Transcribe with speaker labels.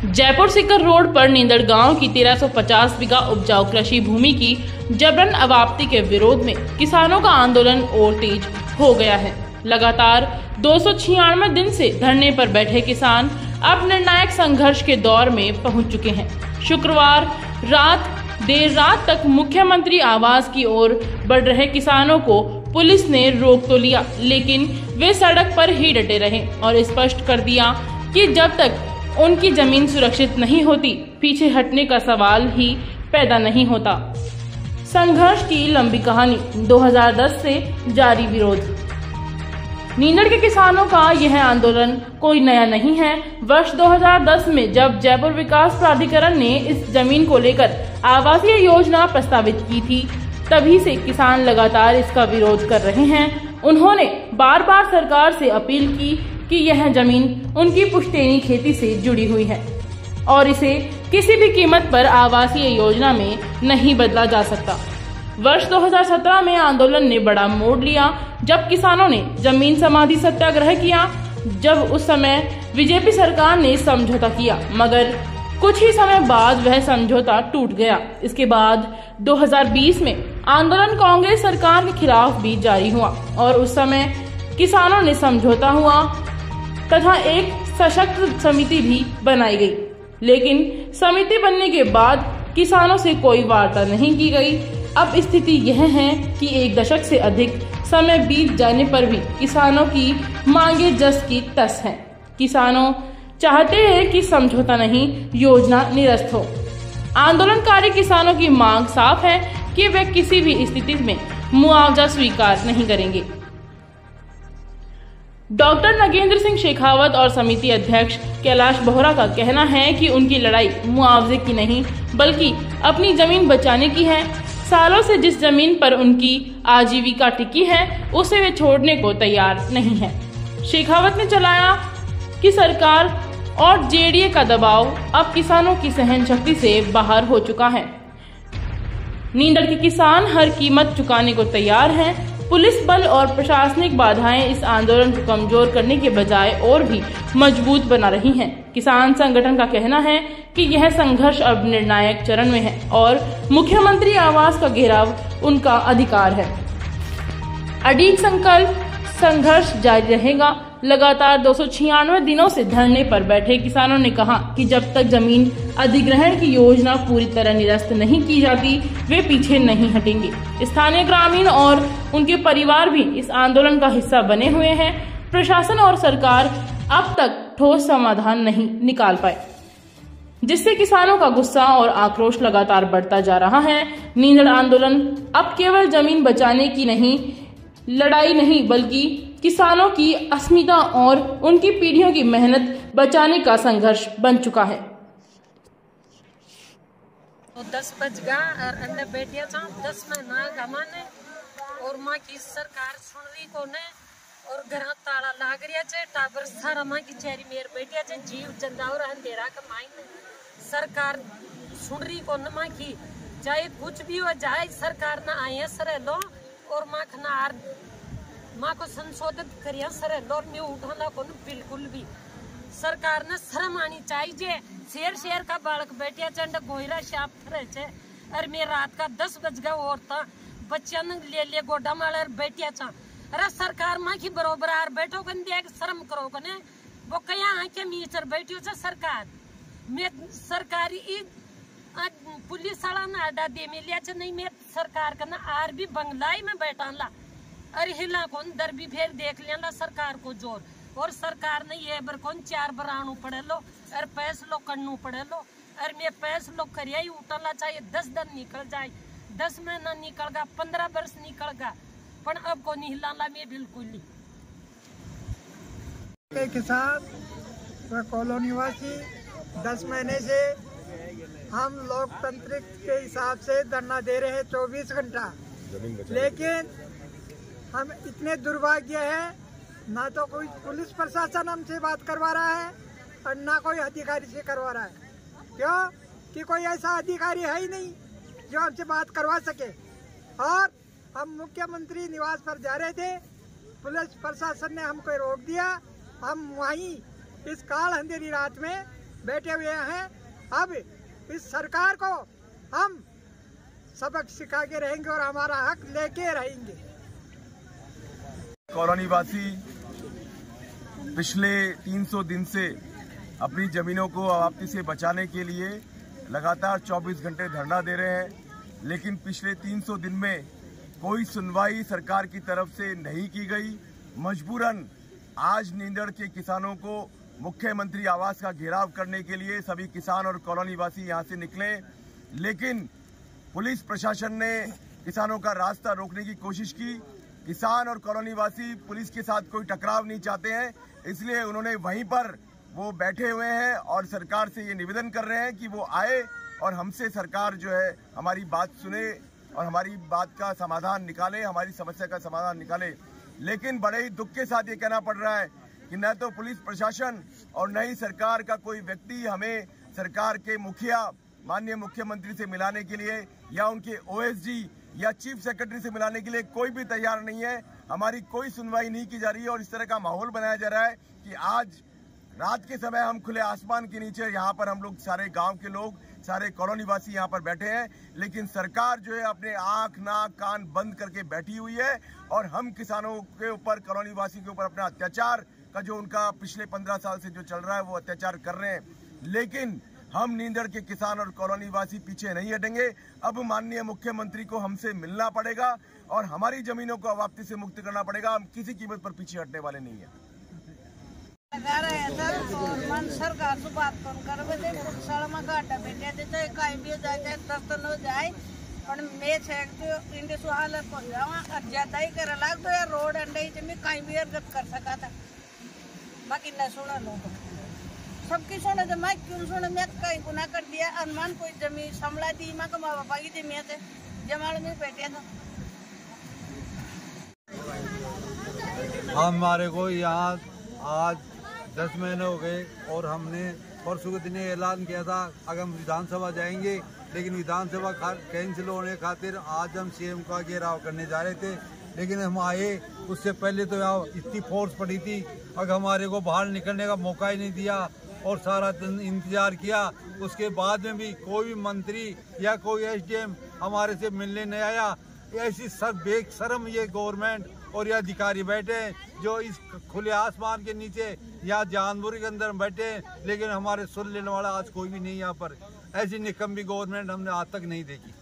Speaker 1: Jaipur Sikar road पर नींदड़ गांव की 1350 बीघा उपजाऊ कृषि भूमि की जबरन अवाप्ति के विरोध में किसानों का आंदोलन और तेज हो गया है। लगातार 296 दिन से धरने पर बैठे किसान अब निर्णायक संघर्ष के दौर में पहुंच चुके हैं। शुक्रवार देर रात तक मुख्यमंत्री आवास की ओर बढ़ रहे किसानों को पुलिस ने रोक तो लिया, लेकिन वे सड़क पर ही डटे रहे और स्पष्ट कर दिया कि जब तक उनकी जमीन सुरक्षित नहीं होती, पीछे हटने का सवाल ही पैदा नहीं होता। संघर्ष की लंबी कहानी। 2010 से जारी विरोध। नींदड़ के किसानों का यह आंदोलन कोई नया नहीं है। वर्ष 2010 में जब जयपुर विकास प्राधिकरण ने इस जमीन को लेकर आवासीय योजना प्रस्तावित की थी, तभी से किसान लगातार इसका विरोध कर रहे हैं। उन्होंने बार बार सरकार से अपील की कि यह जमीन उनकी पुश्तैनी खेती से जुड़ी हुई है और इसे किसी भी कीमत पर आवासीय योजना में नहीं बदला जा सकता। वर्ष 2017 में आंदोलन ने बड़ा मोड़ लिया जब किसानों ने जमीन समाधि सत्याग्रह किया। जब उस समय बीजेपी सरकार ने समझौता किया, मगर कुछ ही समय बाद वह समझौता टूट गया। इसके बाद 2020 में आंदोलन कांग्रेस सरकार के खिलाफ भी जारी हुआ और उस समय किसानों ने समझौता हुआ तथा एक सशक्त समिति भी बनाई गई, लेकिन समिति बनने के बाद किसानों से कोई वार्ता नहीं की गई। अब स्थिति यह है कि एक दशक से अधिक समय बीत जाने पर भी किसानों की मांगे जस की तस हैं। किसानों चाहते हैं कि समझौता नहीं, योजना निरस्त हो। आंदोलनकारी किसानों की मांग साफ है कि वे किसी भी स्थिति में मुआवजा स्वीकार नहीं करेंगे। डॉक्टर नगेंद्र सिंह शेखावत और समिति अध्यक्ष कैलाश बोहरा का कहना है कि उनकी लड़ाई मुआवजे की नहीं, बल्कि अपनी जमीन बचाने की है। सालों से जिस जमीन पर उनकी आजीविका टिकी है, उसे वे छोड़ने को तैयार नहीं है। शेखावत ने चलाया कि सरकार और जेडीए का दबाव अब किसानों की सहन शक्ति से बाहर हो चुका है। नींदड़ के किसान हर कीमत चुकाने को तैयार हैं। पुलिस बल और प्रशासनिक बाधाएं इस आंदोलन को कमजोर करने के बजाय और भी मजबूत बना रही हैं। किसान संगठन का कहना है कि यह संघर्ष अब निर्णायक चरण में है और मुख्यमंत्री आवास का घेराव उनका अधिकार है। अडिग संकल्प संघर्ष जारी रहेगा। लगातार 296 दिनों से धरने पर बैठे किसानों ने कहा कि जब तक जमीन अधिग्रहण की योजना पूरी तरह निरस्त नहीं की जाती, वे पीछे नहीं हटेंगे। स्थानीय ग्रामीण और उनके परिवार भी इस आंदोलन का हिस्सा बने हुए हैं। प्रशासन और सरकार अब तक ठोस समाधान नहीं निकाल पाए, जिससे किसानों का गुस्सा और आक्रोश लगातार बढ़ता जा रहा है। नींदड़ आंदोलन अब केवल जमीन बचाने की लड़ाई नहीं, बल्कि किसानों की अस्मिता और उनकी पीढ़ियों की मेहनत बचाने का संघर्ष बन चुका है।
Speaker 2: तो 10 बज गया और अंदर बैठिया था 10 महीना गमाने और माँ की सरकार सुन रही को ने और घर ताला लाग रिया छे। टाबर सारा माँ की चेहरी मेर बैठिया छे। जीव जंदावर अंधेरा का माइन सरकार सुन रही को न माँ की, चाहे कुछ भी हो जाए सरकार ना आए सर लो और माँ खनार माँ को संशोधित करिया सर लो में उठाना को बिल्कुल भी सरकार ने शर्म आनी चाहिए। शेर का बालक बैठिया चंड गोयरा शाप रहे छे और मैं रात का 10 बज गया और बच्चा ले गोडा माल बैठिया छा। अरे सरकार माँ की बरोबर आर बैठो कन दिया शर्म करो कने वो कया आंखें मीचर बैठियो छे सरकार में सरकारी पुलिस वाला ना अड्डा दे में लिया छे नहीं मैं सरकार का ना आर भी बंगलाई में बैठा ला अरे हिला कौन दर भी फिर देख लिया सरकार को जोर और सरकार ने ये बर कौन 4 बराणु पड़े लो और पैस लो कन्नू पड़े लो और मैं पैस लो करिया ही उठला चाहिए। 10 दिन निकल जाए, 10 महीना निकल गया, 15 वर्ष निकल गया, पर अब को नहीं हिलाला में बिल्कुल नहीं।
Speaker 3: किसान व कॉलोनी वासी 10 महीने से हम लोकतंत्र के हिसाब से धरना दे रहे हैं 24 घंटा, लेकिन हम इतने दुर्भाग्य है ना तो कोई पुलिस प्रशासन हमसे बात करवा रहा है और ना कोई अधिकारी से करवा रहा है। क्यों कि कोई ऐसा अधिकारी है ही नहीं जो हमसे बात करवा सके। और हम मुख्यमंत्री निवास पर जा रहे थे, पुलिस प्रशासन ने हमको रोक दिया। हम वहीं इस काल अंधेरी रात में बैठे हुए हैं। अब इस सरकार को हम सबक सिखा के रहेंगे और हमारा हक लेके रहेंगे।
Speaker 4: कॉलोनी वासी पिछले 300 दिन से अपनी जमीनों को अवाप्ति से बचाने के लिए लगातार 24 घंटे धरना दे रहे हैं, लेकिन पिछले 300 दिन में कोई सुनवाई सरकार की तरफ से नहीं की गई। मजबूरन आज नींदड़ के किसानों को मुख्यमंत्री आवास का घेराव करने के लिए सभी किसान और कॉलोनी वासी यहां से निकले, लेकिन पुलिस प्रशासन ने किसानों का रास्ता रोकने की कोशिश की। किसान और कॉलोनी वासी पुलिस के साथ कोई टकराव नहीं चाहते हैं, इसलिए उन्होंने वहीं पर वो बैठे हुए हैं और सरकार से ये निवेदन कर रहे हैं कि वो आए और हमसे सरकार जो है हमारी बात सुने और हमारी बात का समाधान निकाले, हमारी समस्या का समाधान निकाले। लेकिन बड़े ही दुख के साथ ये कहना पड़ रहा है कि न तो पुलिस प्रशासन और न ही सरकार का कोई व्यक्ति हमें सरकार के मुखिया माननीय मुख्यमंत्री से मिलाने के लिए या उनके ओएसडी या चीफ सेक्रेटरी से मिलाने के लिए कोई भी तैयार नहीं है। हमारी कोई सुनवाई नहीं की जा रही है और इस तरह का माहौल बनाया जा रहा है कि आज रात के समय हम खुले आसमान के नीचे यहाँ पर हम लोग सारे गांव के लोग सारे कॉलोनी वासी यहाँ पर बैठे हैं, लेकिन सरकार जो है अपने आंख नाक कान बंद करके बैठी हुई है और हम किसानों के ऊपर कॉलोनी वासी के ऊपर अपना अत्याचार का जो उनका पिछले 15 साल से जो चल रहा है वो अत्याचार कर रहे हैं। लेकिन हम नींदड़ के किसान और कॉलोनी वासी पीछे नहीं हटेंगे। अब माननीय मुख्यमंत्री को हमसे मिलना पड़ेगा और हमारी जमीनों को अवाप्ति से मुक्त करना पड़ेगा। हम किसी कीमत पर पीछे हटने वाले नहीं है।
Speaker 5: सरकार से बात कौन करवे दे सड़मा गाटा बेटे दे तो काई भी जाए दस्तन हो जाए पण मैं छेक तो इंडे सुहालत को जावा ज्यादा ही कर लाग तो यार रोड अंडे में काई भी हरकत कर सका था। बाकी न सुना लोग सबकी सुने तो मैं क्यों सुने, मैं कहीं गुनाह कर दिया अनुमान कोई जमीन संभला दी माँ का माँ बापा की थी मैं थे जमाल में बैठे था।
Speaker 6: हमारे को यहाँ आज 10 महीने हो गए और हमने परसों के दिन ऐलान किया था अगर हम विधानसभा जाएंगे, लेकिन विधानसभा कैंसिल होने खातिर आज हम सीएम का घेराव करने जा रहे थे। लेकिन हम आए उससे पहले तो यहाँ इतनी फोर्स पड़ी थी, अगर हमारे को बाहर निकलने का मौका ही नहीं दिया और सारा दिन इंतजार किया। उसके बाद में भी कोई भी मंत्री या कोई एसडीएम हमारे से मिलने नहीं आया। ऐसी सब बेशर्म ये गवर्नमेंट और ये अधिकारी बैठे हैं जो इस खुले आसमान के नीचे या जानवर के अंदर बैठे हैं, लेकिन हमारे सुन लेने वाला आज कोई भी नहीं यहाँ पर। ऐसी निकम्मी गवर्नमेंट हमने आज तक नहीं देखी।